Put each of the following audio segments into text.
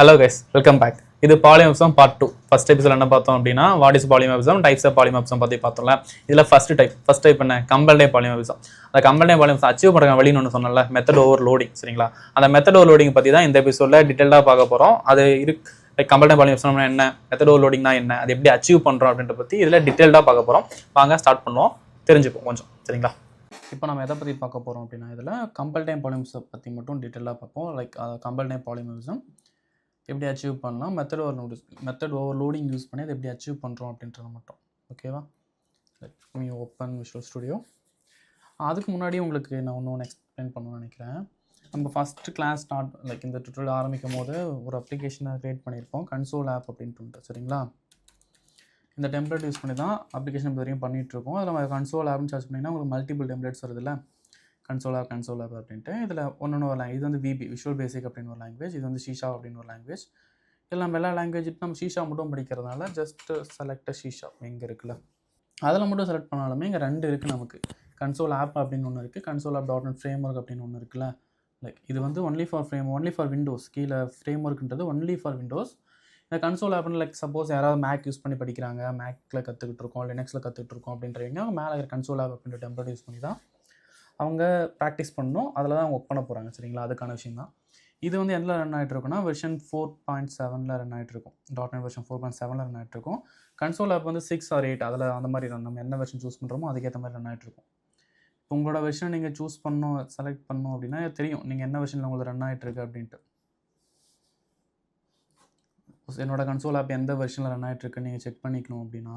Hello guys, welcome back. இது polymorphism part 2. First episode என்ன பார்த்தோம் அப்படின்னா what is polymorphism, types of polymorphism பற்றி பார்த்தோம்ல. இதில் ஃபர்ஸ்ட் டைப் என்ன, கம்பல் டைப் பாலிமார்பிசம். அந்த கம்பல் டைப் பாலிமார்பிசம் அச்சீவ் பண்ணுற வழின்னு ஒன்று சொன்னல, மெத்தட் ஓவர் லோடிங். சரிங்களா, அந்த மெத்தட் ஓவர் லோடிங் பற்றி தான் இந்த எபிசோடில் டீட்டெயிலாக பார்க்க போகிறோம். அது கம்பல் டைப் பாலிமார்பிசம் என்ன, மெத்தட் ஓவர் லோடிங்னா என்ன, அது எப்படி அச்சீவ் பண்ணுறோம் அப்படின்ற பற்றி இதில் டீட்டெயிலாக பார்க்க போகிறோம். வாங்க ஸ்டார்ட் பண்ணுவோம், தெரிஞ்சுப்போம் கொஞ்சம். சரிங்களா, இப்போ நம்ம எதை பற்றி பார்க்க போகிறோம் அப்படின்னா இதில் கம்பல் டைப் பாலிமார்பிசம் பற்றி மட்டும் டீட்டெயிலாக பார்ப்போம். கம்பல் டைப் பாலிமார்பிசம் எப்படி அச்சீவ் பண்ணலாம், மெத்தட் ஓவர்லோடிங் யூஸ் பண்ணி அதை எப்படி அச்சீவ் பண்ணுறோம் அப்படின்றத மட்டும். ஓகேவா, மீ ஓப்பன் விஷுவல் ஸ்டுடியோ. அதுக்கு முன்னாடி உங்களுக்கு நான் ஒன்று எக்ஸ்பிளைன் பண்ணணும்னு நினைக்கிறேன். நம்ம ஃபஸ்ட்டு கிளாஸ் இந்த டுட்டோரியல் ஆரம்பிக்கும் போது ஒரு அப்ளிகேஷனை க்ரியேட் பண்ணியிருப்போம், கன்சோல் ஆப் அப்படின்ட்டு. சரிங்களா, இந்த டெம்ப்ளேட் யூஸ் பண்ணி தான் அப்ளிகேஷன் இப்போ வரைக்கும் பண்ணிகிட்ருக்கோம். அதில் நம்ம கன்சோல் ஆப்னு சர்ச் பண்ணிங்கன்னா உங்களுக்கு மல்டிபிள் டெம்ப்ளேட்ஸ் வருதுல்ல, கன்சோல் ஆப் அப்படின்ட்டு. இதில் ஒன்று ஒரு லாங்குவேஜ், இது வந்து விபி விஷுவல் பேசிக் அப்படின்னு ஒரு லாங்குவேஜ், இது வந்து ஷீஷா அப்படின்னு ஒரு லாங்குவேஜ். இதில் நம்ம எல்லா லாங்குவேஜ் நம்ம ஷீஷா மட்டும் படிக்கிறதுனால ஜஸ்ட் செலக்ட் ஷீஷா இங்கே இருக்குல்ல, அதில் மட்டும் செலக்ட் பண்ணாலுமே இங்கே ரெண்டு இருக்குது நமக்கு. கன்சோல் ஆப் அப்படின்னு ஒன்று இருக்குது, கன்சோல் ஆப் .NET ஃப்ரேம்ஒர்க் அப்படின்னு ஒன்று இருக்குல்ல. இது வந்து ஒன்லி ஃபார் விண்டோஸ். கீழே ஃப்ரேம்ஒர்க்ன்றது ஒன்லி ஃபார் விண்டோஸ். இந்த கன்சோல் ஆப்னு சப்போஸ் யாராவது மேக் யூஸ் பண்ணி படிக்கிறாங்க, மேக்கில் கற்றுக்கிட்டு இருக்கோம், லினக்ஸில் கற்றுக்கிட்டு இருக்கோம் அப்படின்றவங்க மேலே இருக்கிற கன்சோல் ஆப் அப்படின்ற டெம்ப்ளேட் யூஸ் பண்ணி தான் அவங்க ப்ராக்டிஸ் பண்ணணும், அதில் தான் அவங்க ஒர்க் பண்ண போகிறாங்க. சரிங்களா, அதுக்கான விஷயம் தான் இது. வந்து எதில் ரன் ஆகிட்டு இருக்குன்னா வெர்ஷன் 4.7 ரன் ஆகிட்டு இருக்கும். .NET வெர்ஷன் 4.7 ரன் ஆகிட்டு இருக்கும். கன்சோல் ஆப் வந்து 6 or 8 அதில் அந்த மாதிரி நம்ம என்ன வெர்ஷன் சூஸ் பண்ணுறோமோ அதுக்கேற்ற மாதிரி ரன் ஆகிட்டு இருக்கும். இப்போ உங்களோட வெர்ஷன் நீங்கள் சூஸ் பண்ணணும், செலக்ட் பண்ணணும் அப்படின்னா தெரியும் நீங்கள் என்ன வெர்ஷனில் உங்களுக்கு ரன் ஆகிட்டு இருக்கு அப்படின்ட்டு. என்னோட கன்சோல் ஆப் எந்த வெர்ஷனில் ரன் ஆகிட்டு இருக்குன்னு நீங்கள் செக் பண்ணிக்கணும் அப்படின்னா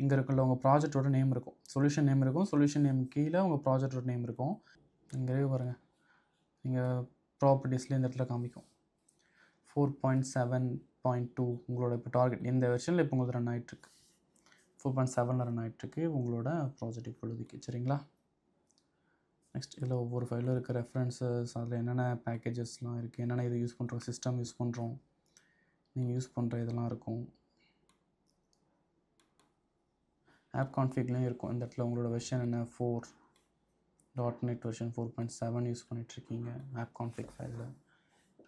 இங்கே இருக்குல்ல உங்கள் ப்ராஜெக்டோட நேம் இருக்கும், சொல்யூஷன் நேம் இருக்கும். சொல்யூஷன் நேம் கீழே உங்கள் ப்ராஜெக்டோட நேம் இருக்கும். இங்கே பாருங்கள், நீங்கள் ப்ராப்பர்ட்டிஸில் இந்த இடத்துல காமிக்கும் 4.7.2 உங்களோட இப்போ டார்கெட் இந்த வெர்ஷனில் இப்போ உங்களுக்கு ரன் ஆகிட்டுருக்கு. 4.7 ரன் ஆகிட்டுருக்கு உங்களோட ப்ராஜெக்ட் இப்பொழுதுக்கு. சரிங்களா, நெக்ஸ்ட் இதில் ஒவ்வொரு ஃபைலும் இருக்க ரெஃபரன்சஸ், அதில் என்னென்ன பேக்கேஜஸ்லாம் இருக்குது, என்னென்ன இது யூஸ் பண்ணுறோம், சிஸ்டம் யூஸ் பண்ணுறோம், நீங்கள் யூஸ் பண்ணுற இதெல்லாம் இருக்கும். ஆப் கான்ஃபிக்லையும் இருக்கும். இந்த இடத்துல உங்களோட வெர்ஷன் என்ன, 4 .NET வெர்ஷன் 4.7 யூஸ் பண்ணிகிட்ருக்கீங்க ஆப் கான்ஃபிக் ஃபைலில்,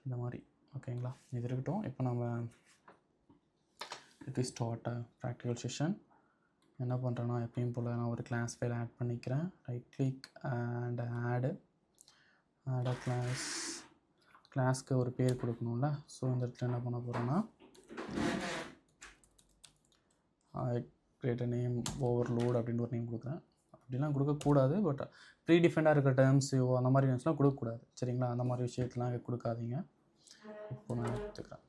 இந்த மாதிரி. ஓகேங்களா, இது இருக்கட்டும். இப்போ நம்ம it is start practical session. என்ன பண்ணுறேன்னா எப்பயும் போல் நான் ஒரு கிளாஸ் ஃபைல் ஆட் பண்ணிக்கிறேன். ரைட் கிளிக் அண்ட் ஆட் கிளாஸ்க்கு ஒரு பேர் கொடுக்கணும்ல. ஸோ இந்த இடத்துல என்ன பண்ண போகிறேன்னா கிரியேட் நேம் ஓவர்லோட் அப்படின்னு ஒரு நேம் கொடுக்குறேன். அப்படிலாம் கொடுக்கக்கூடாது, பட் ப்ரீடிஃபைண்டாக இருக்கிற டேர்ம்ஸோ அந்த மாதிரி நேம்ஸ்லாம் கொடுக்கக்கூடாது. சரிங்களா, அந்த மாதிரி விஷயத்தெலாம் கொடுக்காதீங்க. இப்போ நான் எடுத்துக்கிறேன்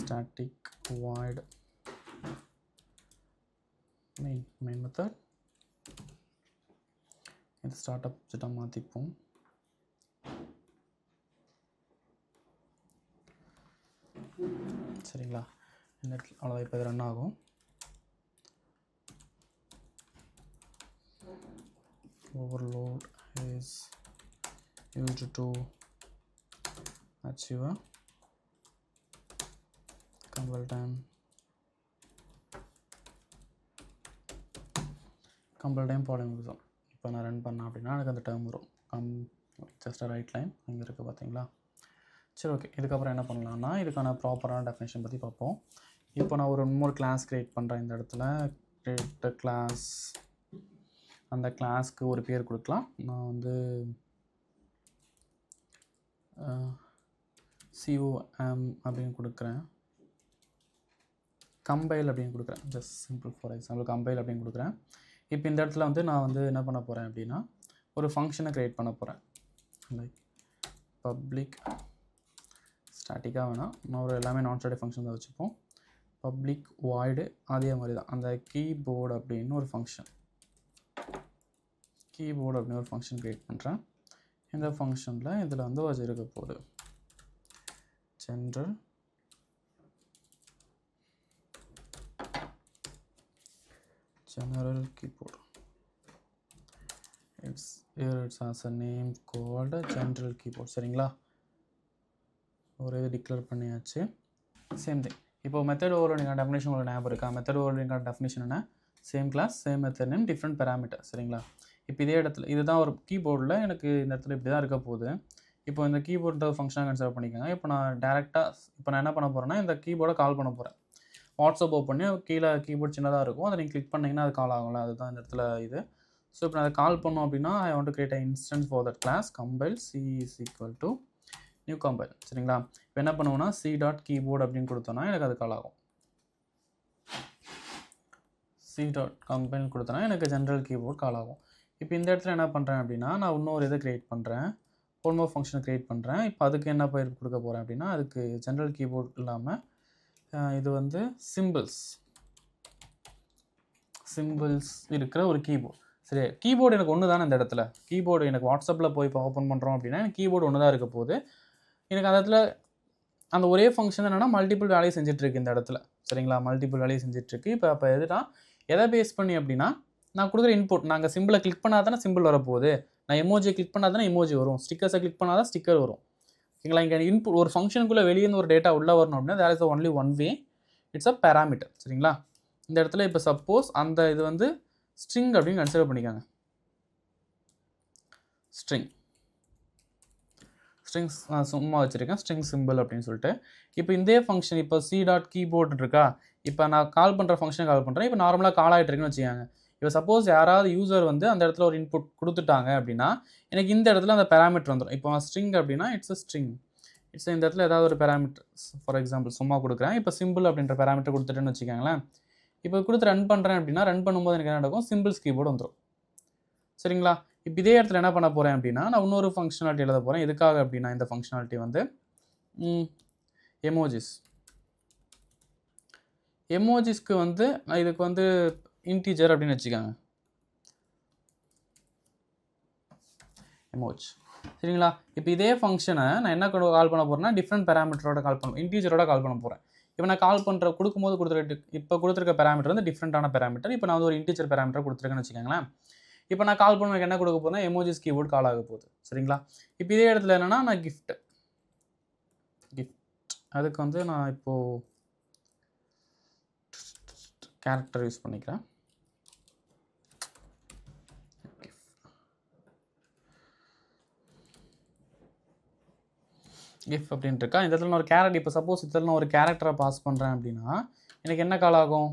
ஸ்டாட்டிக் வாய்ட் மெயின் மெத்தட். இது ஸ்டார்ட் அப் ஆப்ஜெக்டாக மாற்றிப்போம். சரிங்களா, இந்த இடத்துல அவ்வளோ இப்போ இது ரன் ஆகும். Overload is used to achieve a compile time polymorphism. இப்போ நான் ரன் பண்ணேன் அப்படின்னா எனக்கு அந்த டேர்ம் வரும். ஜஸ்ட் ரைட் லைன் இங்கே இருக்குது பார்த்தீங்களா. சரி, ஓகே. இதுக்கப்புறம் என்ன பண்ணலாம்னா இதுக்கான ப்ராப்பரான டெஃபினேஷன் பற்றி பார்ப்போம். இப்போ நான் ஒரு இன்னொரு கிளாஸ் க்ரியேட் பண்ணுறேன். இந்த இடத்துல கிரியேட் கிளாஸ், அந்த கிளாஸ்க்கு ஒரு பேர் கொடுக்கலாம். நான் வந்து COM அப்படின்னு கொடுக்குறேன், கம்பைல் அப்படின்னு கொடுக்குறேன். Just simple for example compile அப்படின்னு கொடுக்குறேன். இப்போ இந்த இடத்துல வந்து நான் வந்து என்ன பண்ண போகிறேன் அப்படின்னா ஒரு ஃபங்க்ஷனை க்ரியேட் பண்ண போகிறேன். லைக் பப்ளிக் ஸ்டாட்டிக்காக வேணாம், நான் ஒரு எல்லாமே நான் ஸ்டாட்டிக் ஃபங்க்ஷன் தான் வச்சுப்போம். பப்ளிக் வாய்டு அதே மாதிரி தான் அந்த கீபோர்டு அப்படின்னு ஒரு ஃபங்க்ஷன் அப்படின்னு ஒரு ஃபங்க்ஷன் க்ரியேட் பண்ணுறேன். இந்த ஃபங்க்ஷனில் இதில் வந்து வச்சு இருக்க போகுது general keyboard. It's has a name called general keyboard. சரிங்களா, ஒரு இது டிக்ளேர் பண்ணியாச்சு. Same thing. இப்போ மெத்தட் ஓவர்லோடிங்கான டெஃபினேஷன் உங்களுக்கு ஞாபகம் இருக்கா? மெத்தட் ஓவர்லோடிங்கான டெஃபினேஷன் என்ன, same class same method name different parameter. சரிங்களா, இப்போ இதே இடத்துல இதுதான் ஒரு கீபோர்டில் எனக்கு இந்த இடத்துல இப்படி தான் இருக்க போகுது. இப்போ இந்த கீபோர்டு ஃபங்க்ஷனாக கன்சிடர் பண்ணிக்கோங்க. இப்போ நான் நான் என்ன பண்ண போகிறேன்னா இந்த கீபோர்டை கால் பண்ண போகிறேன். வாட்ஸ்அப் ஓப்பன் பண்ணி கீழே கீபோர்ட் சின்னதாக இருக்கும், அதை நீங்கள் கிளிக் பண்ணிங்கன்னா அது கால் ஆகும்ல, அதுதான் இந்த இடத்துல இது. ஸோ இப்போ நான் அதை கால் பண்ணோம் அப்படின்னா I want to create a instance for that class compile C is equal to new compile. சரிங்களா? இப்போ என்ன பண்ணுவோம்னா சி டாட் கீபோர்டு அப்படின்னு கொடுத்தோன்னா எனக்கு அது கால் ஆகும். சி டாட் கம்பைல் கொடுத்தோன்னா எனக்கு ஜென்ரல் கீபோர்ட் கால் ஆகும். இப்போ இந்த இடத்துல என்ன பண்ணுறேன் அப்படின்னா நான் இன்னொரு இதை க்ரியேட் பண்ணுறேன், ஒன் மோர் ஃபங்க்ஷனை க்ரியேட் பண்ணுறேன். இப்போ அதுக்கு என்ன பேர் கொடுக்க போகிறேன் அப்படின்னா அதுக்கு ஜென்ரல் கீபோர்ட் இல்லாமல் இது வந்து சிம்பிள்ஸ் இருக்கிற ஒரு கீபோர்டு. சரி, கீபோர்டு எனக்கு ஒன்று தானே இந்த இடத்துல. கீபோர்டு எனக்கு வாட்ஸ்அப்பில் போய் இப்போ ஓப்பன் பண்ணுறோம் அப்படின்னா எனக்கு கீபோர்டு ஒன்று தான் இருக்க போகுது. எனக்கு அந்த இடத்துல அந்த ஒரே ஃபங்க்ஷன் என்னென்னா மல்டிபிள் வேலையை செஞ்சிட்ருக்கு இந்த இடத்துல. சரிங்களா? மல்டிபிள் வேலையை செஞ்சிட்ருக்கு. இப்போ எதுனா எதை பேஸ் பண்ணி அப்படின்னா நான் கொடுக்குற இன்புட், நாங்கள் சிம்பிளை கிளிக் பண்ணால் தானே சிம்பிள் வரப்போகுது, நான் எமோஜியை கிளிக் பண்ணால் தானே எமோஜி வரும், ஸ்டிக்கர்ஸை கிளிக் பண்ணால் தான் ஸ்டிக்கர் வரும். ஓகேங்களா? இங்கே இன்புட் ஒரு ஃபங்க்ஷனுக்குள்ளே வெளியேருந்து ஒரு டேட்டா உள்ளே வரணும் அப்படின்னா there is only one way, it's a parameter. சரிங்களா? இந்த இடத்துல இப்போ சப்போஸ் அந்த இது வந்து ஸ்ட்ரிங் அப்படின்னு கன்சிடர் பண்ணிக்காங்க. ஸ்ட்ரிங்ஸ் நான் சும்மா வச்சுருக்கேன், ஸ்ட்ரிங் சிம்பிள் அப்படின்னு சொல்லிட்டு. இப்போ இந்த ஃபங்க்ஷன் இப்போ சி டாட் கீபோர்டு இருக்கா, இப்போ நான் கால் பண்ணுற ஃபங்க்ஷனை கால் பண்ணுறேன். இப்போ நார்மலாக கால் ஆகிட்டு இருக்குன்னு வச்சுக்காங்க. இப்போ சப்போஸ் யாராவது யூசர் வந்து அந்த இடத்துல ஒரு இன்புட் கொடுத்துட்டாங்க அப்படின்னா எனக்கு இந்த இடத்துல அந்த பேராமீட்டர் வந்துடும். இப்போ ஸ்ட்ரிங் அப்படின்னா இட்ஸ் அ ஸ்ட்ரிங், இட்ஸ் இந்த இடத்துல ஏதாவது ஒரு பேராமீட்டர், ஃபார் எக்ஸாம்பிள் சும்மா கொடுக்குறேன். இப்போ சிம்பிள் அப்படின்ற பேராமீட்டர் கொடுத்துட்டேன்னு வச்சுக்கோங்களேன். இப்போ கொடுத்து ரன் பண்ணுறேன் அப்படின்னா ரன் பண்ணும்போது எனக்கு என்ன நடக்கும், சிம்பிள்ஸ் கீபோர்டு வந்துடும். சரிங்களா? இப்போ இதே இடத்துல என்ன பண்ண போகிறேன் அப்படின்னா நான் இன்னொரு ஃபங்க்ஷனாலிட்டி எழுத போகிறேன். எதுக்காக அப்படின்னா இந்த ஃபங்க்ஷனாலிட்டி வந்து எமோஜிஸ்க்கு வந்து நான் இதுக்கு வந்து இன்டீஜர் அப்படின்னு வச்சுக்காங்க, எமோஜ். சரிங்களா? இப்போ இதே ஃபங்க்ஷனை நான் என்ன கால் பண்ண போகிறேன்னா டிஃப்ரெண்ட் பேராமீட்டரோட கால் பண்ணுவேன், இன்டீஜரோட கால் பண்ண போகிறேன். இப்போ நான் கால் பண்ணுற கொடுக்கும்போது கொடுத்துருக்க பேராமீட்டர் வந்து டிஃப்ரெண்ட்டான பேராமீட்டர். இப்போ நான் வந்து ஒரு இன்டீஜர் பேராமீட்டர் கொடுத்துருக்கேன்னு வச்சுக்கோங்களேன். இப்போ நான் கால் பண்ணுவேன் என்ன கொடுக்க போகிறேன், எமோஜிஸ் கீபோர்டு கால் ஆக போகுது. சரிங்களா? இப்போ இதே இடத்துல என்னென்னா நான் கிஃப்ட் அதுக்கு வந்து நான் இப்போது கேரக்டர் யூஸ் பண்ணிக்கிறேன். கிஃப்ட் அப்படின்ட்டு இருக்கா. இந்த இடத்துல நான் ஒரு கேரக்டர், இப்போ சப்போஸ் இதில் நான் ஒரு கேரக்டரை பாஸ் பண்ணுறேன் அப்படின்னா எனக்கு என்ன கால் ஆகும்,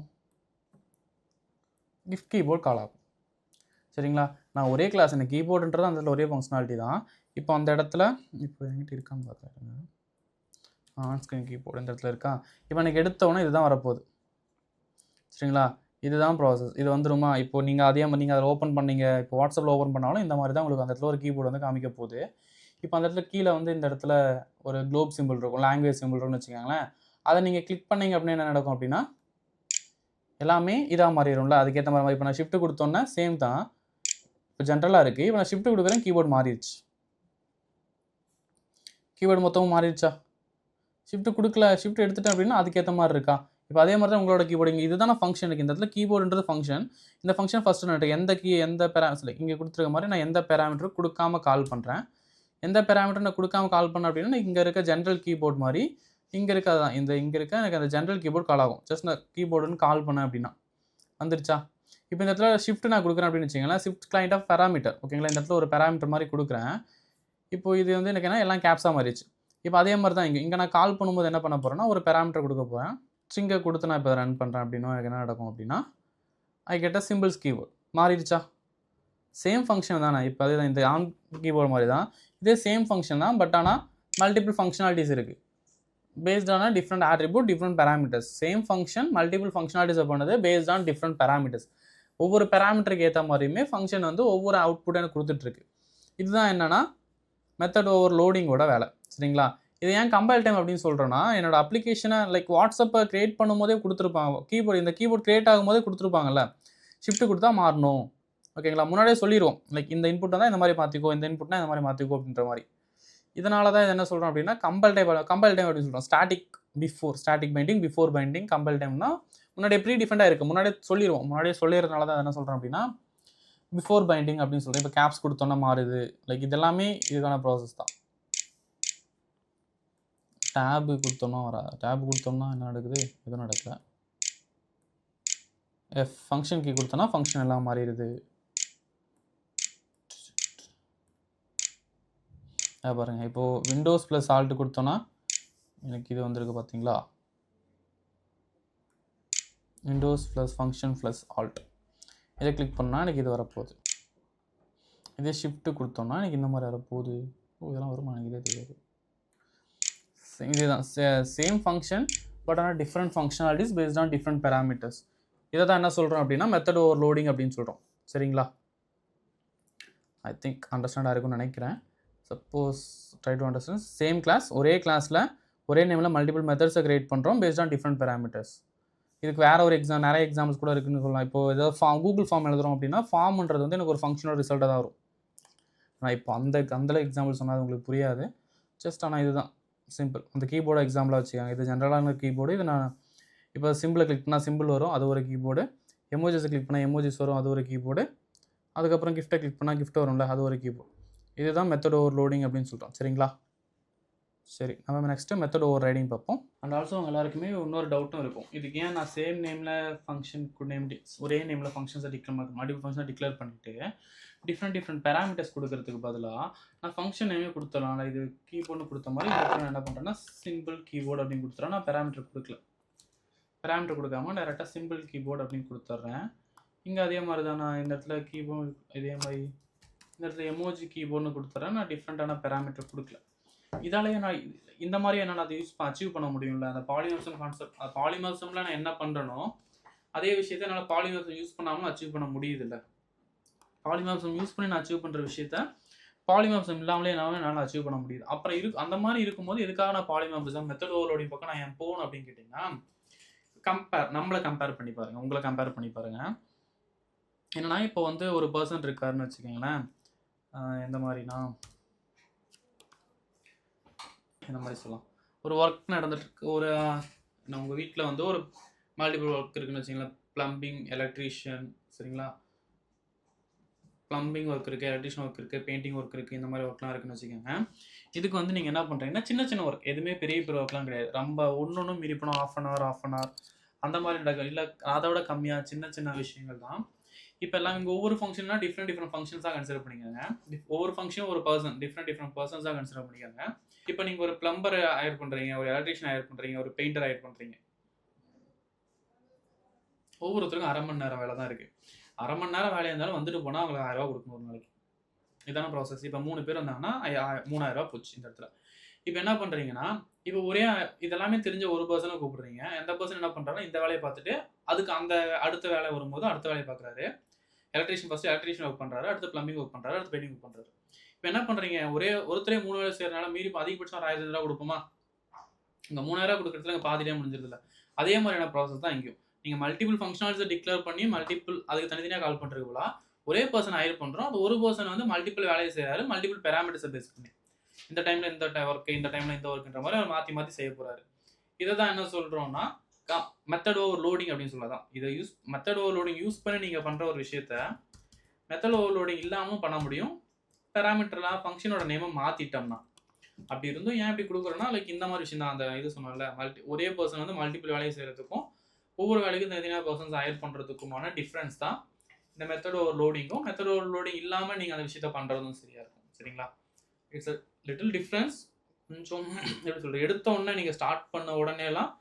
கிஃப்ட் கீபோர்டு கால் ஆகும். சரிங்களா? நான் ஒரே கிளாஸ், எனக்கு கீபோர்டுன்றது அந்த ஒரே ஃபங்க்ஷனாலிட்டி தான். இப்போ அந்த இடத்துல இப்போ என்கிட்ட இருக்கான்னு பார்த்துருங்க, ஆன் ஸ்க்ரீன் கீபோர்டு இந்த இடத்துல இருக்கா. இப்போ எனக்கு எடுத்தோன்னே இதுதான் வரப்போகுது. சரிங்களா? இதுதான் ப்ராசஸ். இது வந்துருமா, இப்போ நீங்கள் அதே மாதிரி நீங்கள் அதை ஓப்பன் பண்ணீங்க, இப்போ வாட்ஸ்அப்பில் ஓப்பன் பண்ணாலும் இந்த மாதிரி தான் உங்களுக்கு அந்த இடத்துல ஒரு கீபோர்டு வந்து காமிக்க போகுது. இப்போ அந்த இடத்துல கீழே வந்து இந்த இடத்துல ஒரு குளோப் சிம்பிள் இருக்கும், லாங்குவேஜ் சிம்பிள் இருக்கும்னு வச்சுக்கோங்களேன். அதை நீங்கள் கிளிக் பண்ணிங்க அப்படின்னா என்ன நடக்கும் அப்படின்னா எல்லாமே இதாக மாறிடும்ல, அதுக்கேற்ற மாதிரி. இப்போ நான் ஷிஃப்ட் கொடுத்தோன்னே சேம் தான், இப்போ ஜென்ரலாக இருக்குது. இப்போ நான் ஷிஃப்ட் கொடுக்குறேன், கீபோர்டு மாறிடுச்சு. கீபோர்டு மொத்தமும் மாறிடுச்சா? ஷிஃப்ட் கொடுக்கல, ஷிஃப்ட் எடுத்துட்டேன் அப்படின்னா அதுக்கேற்ற மாதிரி இருக்கா. இப்போ அதே மாதிரி தான் உங்களோட கீபோர்டு. இங்கே இதுதான ஃபங்க்ஷன் இருக்குது. இந்த இடத்துல கீபோர்டுன்றது ஃபங்க்ஷன். இந்த ஃபங்க்ஷன் ஃபஸ்ட்டு நான் எந்த பேராமீட்டர் இங்கே கொடுத்துருக்க மாதிரி நான் எந்த பேராமீட்டரும் கொடுக்காம கால் பண்ணுறேன். எந்த பேராமீட்டர் நான் கொடுக்காம கால் பண்ணேன் அப்படின்னா இங்கே இருக்க ஜென்ரல் கீபோர்டு மாதிரி இங்கே இருக்காதான், இங்கே இருக்க எனக்கு அந்த ஜென்ரல் கீபோர்டு கால் ஆகும். ஜஸ்ட் நான் கீபோர்டுன்னு கால் பண்ணேன் அப்படின்னா வந்துருச்சா. இப்போ இந்த இடத்துல ஷிஃப்ட் நான் கொடுக்குறேன் அப்படின்னு வச்சிங்களேன், ஷிஃப்ட் கிளைண்ட் ஆஃப் பேராமீட்டர். ஓகேங்களா? இந்த இடத்துல ஒரு பேராமீட்டர் மாதிரி கொடுக்குறேன். இப்போ இது வந்து எனக்கு என்ன எல்லாம் கேப்ஸாக மாறிடுச்சு. இப்போ அதே மாதிரி தான் இங்கே நான் கால் பண்ணும்போது என்ன பண்ண போகிறேன்னா ஒரு பேராமீட்டர் கொடுக்க போகிறேன். ஸ்ட்ரிங்கை கொடுத்து நான் இப்போ ரன் பண்ணுறேன் அப்படின்னா எனக்கு என்ன நடக்கும் அப்படின்னா I get a symbols keyboard. மாறிடுச்சா? சேம் ஃபங்க்ஷன் தானே. இப்போ அதே தான், இந்த ஆன் கீபோர்டு மாதிரி தான், இதே சேம் ஃபங்க்ஷன் தான். பட் ஆனால் மல்டிபிள் ஃபங்க்ஷனாலிட்டிஸ் இருக்குது, based on a different attribute, different parameters. Same function, multiple functionalities பண்ணுது based on different parameters. ஒவ்வொரு பேராமீட்டருக்கு ஏற்ற மாதிரியுமே ஃபங்க்ஷன் வந்து ஒவ்வொரு அவுட்புட் எனக்கு கொடுத்துட்ருக்கு. இதுதான் என்னென்னா மெத்தட் ஓவர் லோடிங்கோட வேலை. சரிங்களா? இது ஏன் கம்பைல் டைம் அப்படின்னு சொல்கிறேன்னா என்னோட அப்ளிகேஷனை லைக் வாட்ஸ்அப்பை க்ரியேட் பண்ணும்போதே கொடுத்துருப்பாங்க, கீபோர்டு இந்த கீபோர்ட் க்ரியேட் ஆகும்போதே கொடுத்துருப்பாங்கல்ல, ஷிஃப்ட் கொடுத்தா மாறணும். ஓகேங்களா? முன்னாடியே சொல்லிடுவோம், லைக் இந்த இன்புட் தான் இந்த மாதிரி மாற்றிக்கோ, இந்த இன்புட்னா இந்த மாதிரி மாற்றிக்கோ அப்படின்ற மாதிரி. இதனால தான் இது என்ன சொல்கிறோம் அப்படின்னா கம்பைல் டைம் அப்படின்னு சொல்கிறோம். Static binding, before binding. Compile டைம்னா முன்னாடியே ப்ரீ டிஃபரெண்டாக இருக்குது, முன்னாடியே சொல்லிடுறதுனால தான் என்ன சொல்கிறோம் அப்படின்னா பிஃபோர் பைண்டிங் அப்படின்னு சொல்கிறேன். இப்போ கேப்ஸ் கொடுத்தோன்னா மாறுது, லைக் இதெல்லாமே இதுக்கான ப்ராசஸ் தான். டேபு கொடுத்தோம்னா என்ன நடக்குது, எதுவும் நடக்கல. ஃபங்க்ஷன் கீ கொடுத்தோன்னா ஃபங்க்ஷன் எல்லாம் மாறிடுது. பாருங்கள், இப்போது விண்டோஸ் ப்ளஸ் ஆல்ட்டு கொடுத்தோன்னா எனக்கு இது வந்திருக்கு பார்த்தீங்களா, Windows plus function plus alt. இதை கிளிக் பண்ணால் எனக்கு இது வரப்போகுது. இதே ஷிஃப்ட்டு கொடுத்தோம்னா எனக்கு இந்த மாதிரி வரப்போகுது. இதெல்லாம் வருமா எனக்கு இதே தெரியாது. இதுதான் சேம் ஃபங்க்ஷன், பட் ஆனால் different functionalities paste on different parameters. இதை தான் என்ன சொல்கிறோம் அப்படின்னா மெத்தட் ஓவர்லோடிங் அப்படின்னு சொல்கிறோம். சரிங்களா? ஐ திங்க் அண்டர்ஸ்டாண்ட் ஆகிருக்கும்னு நினைக்கிறேன். Suppose try to understand. Same class, ஒரே கிளாஸில் ஒரே நேமில் மல்டிபிள் மெத்தட்ஸை கிரியேட் பண்ணுறோம் பேஸ்ட் ஆன் டிஃப்ரெண்ட் பேராமீட்டர்ஸ். இதுக்கு வேறு ஒரு நிறைய எக்ஸாம்பிள்ஸ் கூட இருக்குன்னு சொல்லலாம். இப்போ ஏதாவது கூகுள் ஃபார்ம் எழுதுறோம் அப்படின்னா ஃபார்ம்ன்றது வந்து எனக்கு ஒரு ஃபங்க்ஷனோட ரிசல்ட்டாக தான் வரும். நான் இப்போ அந்த எக்ஸாம்பிள் சொன்னால் உங்களுக்கு புரியாது. ஜஸ்ட் ஆனால் இதுதான் சிம்பிள். அந்த கீபோர்டு எக்ஸாம்பிளாக வச்சுக்காங்க. இது ஜென்ரலான கீபோர்டு. இது நான் இப்போ சிம்பிளை கிளிக் பண்ணால் சிம்பிள் வரும், அது ஒரு கீபோர்டு. எமோஜிஸை கிளிக் பண்ணால் எமோஜிஸ் வரும், அது ஒரு கீபோர்டு. அதுக்கப்புறம் கிஃப்ட்டை கிளிக் பண்ணால் கிஃப்ட் வரும்ல, அது ஒரு கீபோர்டு. இதுதான் மெத்தட் ஓவர்லோடிங் அப்படின்னு சொல்கிறோம். சரிங்களா? சரி, நம்ம நெக்ஸ்ட்டு மெத்தட் ஓவர் ரைடிங் பார்ப்போம். அண்ட் ஆல்சோ அவங்க எல்லாருக்குமே இன்னொரு டவுட்டும் இருக்கும். இதுக்கு ஏன் நான் சேம் நேமில் ஃபங்க்ஷன் ஒரே நேமில் ஃபங்க்ஷன்ஸை மல்டிபிள் ஃபங்க்ஷனை டிக்ளேர் பண்ணிவிட்டு டிஃப்ரெண்ட் பேராமீட்டர்ஸ் கொடுக்கறதுக்கு பதிலாக நான் ஃபங்க்ஷன் நேமே கொடுத்துடலாம். இது கீபோர்டு கொடுத்த மாதிரி நான் என்ன பண்ணுறேன்னா சிம்பிள் கீபோர்டு அப்படின்னு கொடுத்துறேன். நான் பேராமீட்டர் கொடுக்கல, பேராமீட்டர் கொடுக்காம டேரெக்டாக சிம்பிள் கீபோர்டு அப்படின்னு கொடுத்துட்றேன். இங்கே அதே மாதிரி தான் நான் இந்த இடத்துல கீபோர்டு இதே மாதிரி இந்த இடத்துல எமோஜி கீபோர்டுன்னு கொடுத்துட்றேன். நான் டிஃப்ரெண்ட்டான பேராமீட்டர் கொடுக்கல. இதாலேயே நான் இந்த மாதிரி என்ன அதை அச்சீவ் பண்ண முடியும்ல. அந்த பாலிமார்ஃபிசம் கான்செப்ட், பாலிமார்ஃபிசம்ல நான் என்ன பண்ணுறேனோ அதே விஷயத்தை என்னால் பாலிமார்ஃபிசம் யூஸ் பண்ணாமல் அச்சீவ் பண்ண முடியுதில்ல. பாலிமார்ஃபிசம் யூஸ் பண்ணி நான் அச்சீவ் பண்ணுற விஷயத்த பாலிமார்ஃபிசம் இல்லாமலே என்னால் அச்சீவ் பண்ண முடியுது. அப்புறம் அந்த மாதிரி இருக்கும்போது எதுக்காக நான் பாலிமார்ஃபிசம் மெத்தட் ஓவர்லோடிங் பக்கம் நான் ஏன் போகணும் அப்படின்னு கேட்டிங்கன்னா, நம்மளை கம்பேர் பண்ணி பாருங்கள், உங்களை கம்பேர் பண்ணி பாருங்கள். என்னன்னா இப்போ வந்து ஒரு பர்சன் இருக்காருன்னு வச்சுக்கோங்களேன். எந்த மாதிரினா இந்த மாதிரி சொல்லலாம். ஒரு ஒர்க் நடந்துட்டுருக்கு. உங்கள் வீட்டில் வந்து ஒரு மல்டிபிள் ஒர்க் இருக்குன்னு வச்சிங்களேன். ப்ளம்பிங், எலக்ட்ரீஷியன், சரிங்களா? ப்ளம்பிங் ஒர்க் இருக்குது, எலக்ட்ரிஷியன் ஒர்க் இருக்குது, பெயிண்டிங் ஒர்க் இருக்குது, இந்த மாதிரி ஒர்க்லாம் இருக்குன்னு வச்சுக்கோங்க. இதுக்கு வந்து நீங்கள் என்ன பண்ணுறீங்கன்னா சின்ன ஒர்க், எதுவுமே பெரிய ஒர்க்லாம் கிடையாது. ரொம்ப ஒன்றும் மீறி போனால் ஆஃப் அன் ஹவர் அந்த மாதிரி நடக்கும். இல்லை அதை விட கம்மியாக சின்ன விஷயங்கள் தான். இப்போ எல்லாம் இங்கே ஒவ்வொரு ஃபங்க்ஷன்னா டிஃப்ரெண்ட் ஃபங்க்ஷன்ஸாக கன்சிடர் பண்ணிக்கோங்க. ஒவ்வொரு ஃபங்க்ஷனும் ஒரு பர்சன், டிஃப்ரெண்ட் பர்சன்ஸாக கன்சிடர் பண்ணிக்கோங்க. இப்போ நீங்கள் ஒரு பிளம்பர் ஹையர் பண்ணுறீங்க, ஒரு எலக்ட்ரிஷியன் ஹையர் பண்ணுறீங்க, ஒரு பெயிண்டர் ஹையர் பண்ணுறீங்க. ஒவ்வொருத்தருக்கும் 1/2 மணி நேரம் வேலை தான் இருக்குது. 1/2 மணி நேரம் வேலையாக இருந்தாலும் வந்துட்டு போனால் அவங்களுக்கு 1000 ரூபா கொடுக்கணும் ஒரு நாளைக்கு. இதான ப்ராசஸ். இப்போ 3 பேர் வந்தாங்கன்னா 3000 ரூபா போச்சு இந்த இடத்துல. இப்போ என்ன பண்ணுறீங்கன்னா, இப்போ இதெல்லாமே தெரிஞ்ச ஒரு பர்சனை கூப்பிடுறீங்க. எந்த பர்சன் என்ன பண்ணுறாங்கன்னா இந்த வேலையை பார்த்துட்டு அதுக்கு அந்த அடுத்த வேலை வரும்போது அடுத்த வேலையை பார்க்குறாரு. எலக்ட்ரிஷியன் ஃபஸ்ட்டு எலக்ட்ரிஷியன் ஒர்க் பண்ணுறாரு, அடுத்து ப்ளம்பிங் ஒர்க் பண்ணுறாரு, அடுத்து பெயிண்டிங் ஒர்க் பண்ணுறாரு. இப்போ என்ன பண்ணுறீங்க, ஒருத்தரே 3 வேலை செய்கிறனால மீறி அதிகபட்சம் ஒரு 1500 ரூபா கொடுப்போமா? இந்த 3000 ரூபா கொடுக்குறதுல இங்கே பாதியாக முடிஞ்சிருதில்ல. அதே மாதிரியான ப்ராசஸ் தான் இங்கேயும். நீங்கள் மல்டிபிள் ஃபங்க்ஷனாலிட்டிஸை டிக்ளேர் பண்ணி அதுக்கு தனித்தனியாக கால் பண்ணுறது போல ஒரே பர்சன் ஹையர் பண்ணுறோம். அது ஒரு பர்சன் வந்து மல்டிபிள் வேலையை செய்கிறாரு, மல்டிபிள் பேராமீட்டர்ஸை பேஸ் பண்ணி இந்த டைமில் இந்த ஒர்க்கு, இந்த டைமில் இந்த ஒர்க்குன்ற மாதிரி அவர் மாற்றி செய்ய போகிறாரு. இதை தான் என்ன சொல்கிறோம்னா மெத்தட் ஓவர்லோடிங் அப்படின்னு சொல்லலாம். இதை மெத்தட் ஓவர்லோடிங் யூஸ் பண்ணி நீங்கள் பண்ணுற ஒரு விஷயத்த மெத்தட் ஓவர்லோடிங் இல்லாமல் பண்ண முடியும். பேராமீட்டர்லாம் ஃபங்க்ஷனோட நேமை மாற்றிட்டோம்னா. அப்படி இருந்தும் ஏன் இப்படி கொடுக்குறோன்னா லைக் இந்த மாதிரி விஷயம் தான். அந்த இது சொன்னோம்ல, ஒரே பர்சன் வந்து மல்டிபிள் வேலையை செய்கிறதுக்கும் ஒவ்வொரு வேலைக்கும் தனித்தனியாக பர்சன்ஸ் ஹையர் பண்ணுறதுக்குமான டிஃப்ரென்ஸ் தான் இந்த மெத்தட் ஓவர்லோடிங்கும். மெத்தட் ஓவர்லோடிங் இல்லாமல் நீங்கள் அந்த விஷயத்த பண்ணுறதும் சரியாக இருக்கும். சரிங்களா? It's a little difference. கொஞ்சம் எப்படி சொல்கிறது, எடுத்த உடனே நீங்கள் ஸ்டார்ட் பண்ண உடனேலாம்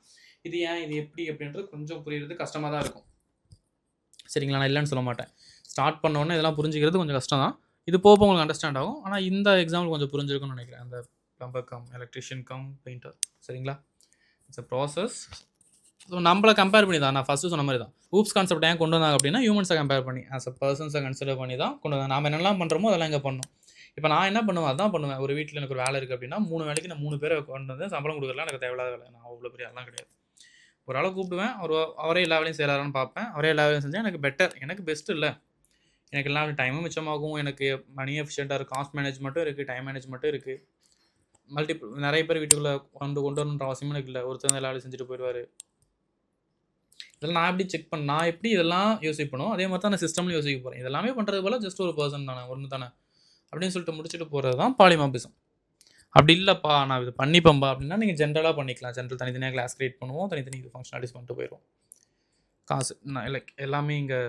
இது ஏன் இது எப்படி அப்படின்றது கொஞ்சம் புரியுறது கஷ்டமாக தான் இருக்கும். சரிங்களா? நான் இல்லைன்னு சொல்ல மாட்டேன். ஸ்டார்ட் பண்ண உடனே இதெல்லாம் புரிஞ்சுக்கிறது கொஞ்சம் கஷ்டம் தான். இது போக உங்களுக்கு அண்டர்ஸ்டாண்ட் ஆகும். ஆனால் இந்த எக்ஸாம்பிள் கொஞ்சம் புரிஞ்சிருக்கும்னு நினைக்கிறேன். அந்த plumber cum electrician cum painter. சரிங்களா? It's a process. ஸோ நம்மளை கம்பேர் பண்ணி தான் நான் ஃபஸ்ட்டு சொன்ன மாதிரி தான் ஊப்ஸ் கான்செப்ட் ஏன் கொண்டு வந்தாங்க அப்படின்னா ஹியூமன்ஸை கம்பேர் பண்ணி ஆஸ் அ பர்சன்ஸை கன்சிடர் பண்ணி தான் கொண்டு வந்தாங்க. நாம் என்னெல்லாம் பண்ணுறோமோ அதெல்லாம் இங்கே பண்ணணும். இப்போ நான் என்ன பண்ணுவேன், அதான் பண்ணுவேன். ஒரு வீட்டில் எனக்கு ஒரு வேலை இருக்குது அப்படின்னா 3 வேலைக்கு நான் 3 பேரை கொண்டு வந்து சம்பளம் கொடுக்கலாம். எனக்கு தேவையில்லாத வேலை. நான் அவ்வளோ பெரிய அதெல்லாம் கிடையாது. ஒரு ஆளை கூப்பிடுவேன், அவரே எல்லா வேலையும் செய்கிறாரான்னு பார்ப்பேன். அவரே எல்லா வேலையும் செஞ்சால் எனக்கு பெட்டர், எனக்கு பெஸ்ட் இல்லை. எனக்கு எல்லா டைமும் மிச்சமாகும், எனக்கு மணி எஃபிஷியண்ட்டாக இருக்குது, காஸ்ட் மேனேஜ்மெண்ட்டும் இருக்குது, டைம் மேனேஜ்மெண்ட்டும் இருக்குது. நிறைய பேர் வீட்டுக்குள்ளே கொண்டு வரணுன்ற அவசியமும் எனக்கு இல்லை. ஒருத்தர் எல்லா வேலையும் செஞ்சுட்டு போயிடுவார். இதெல்லாம் நான் எப்படி செக் பண்ண, நான் எப்படி இதெல்லாம் யோசிப்பணும், அதே மாதிரி தான் நான் சிஸ்டம்லையும் யோசிக்க போகிறேன். இதெல்லாமே பண்ணுறது போல் ஜஸ்ட் ஒரு பர்சன் தானே, ஒன்று தானே அப்படின்னு சொல்லிட்டு முடிச்சுட்டு போகிறது தான் பாலிமார்பிசம். அப்படி இல்லைப்பா நான் இது பண்ணிப்பேன்பா அப்படின்னா நீங்கள் ஜென்ரலாக பண்ணிக்கலாம். ஜென்ரல் தனித்தனியாக கிளாஸ் கிரியேட் பண்ணுவோம், தனித்தனி இது ஃபங்க்ஷனாலிட்டிஸ் பண்ணிட்டு போயிடுவோம். காசு நான் லைக் எல்லாமே இங்கே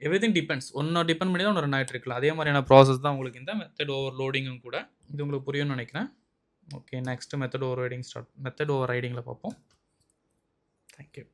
எவ்ரிதிங் டிபெண்ட்ஸ். ஒன்று டிபெண்ட் பண்ணி தான் ஒன்று ரன் ஆகிட்டு இருக்கலாம். அதே மாதிரியான ப்ராசஸ் தான் உங்களுக்கு இந்த மெத்தட் ஓவர் லோடிங்கும் கூட. இது உங்களுக்கு புரியும்னு நினைக்கிறேன். ஓகே, நெக்ஸ்ட் மெத்தட் ஓவர் ரைடிங்கில் பார்ப்போம். தேங்க்யூ.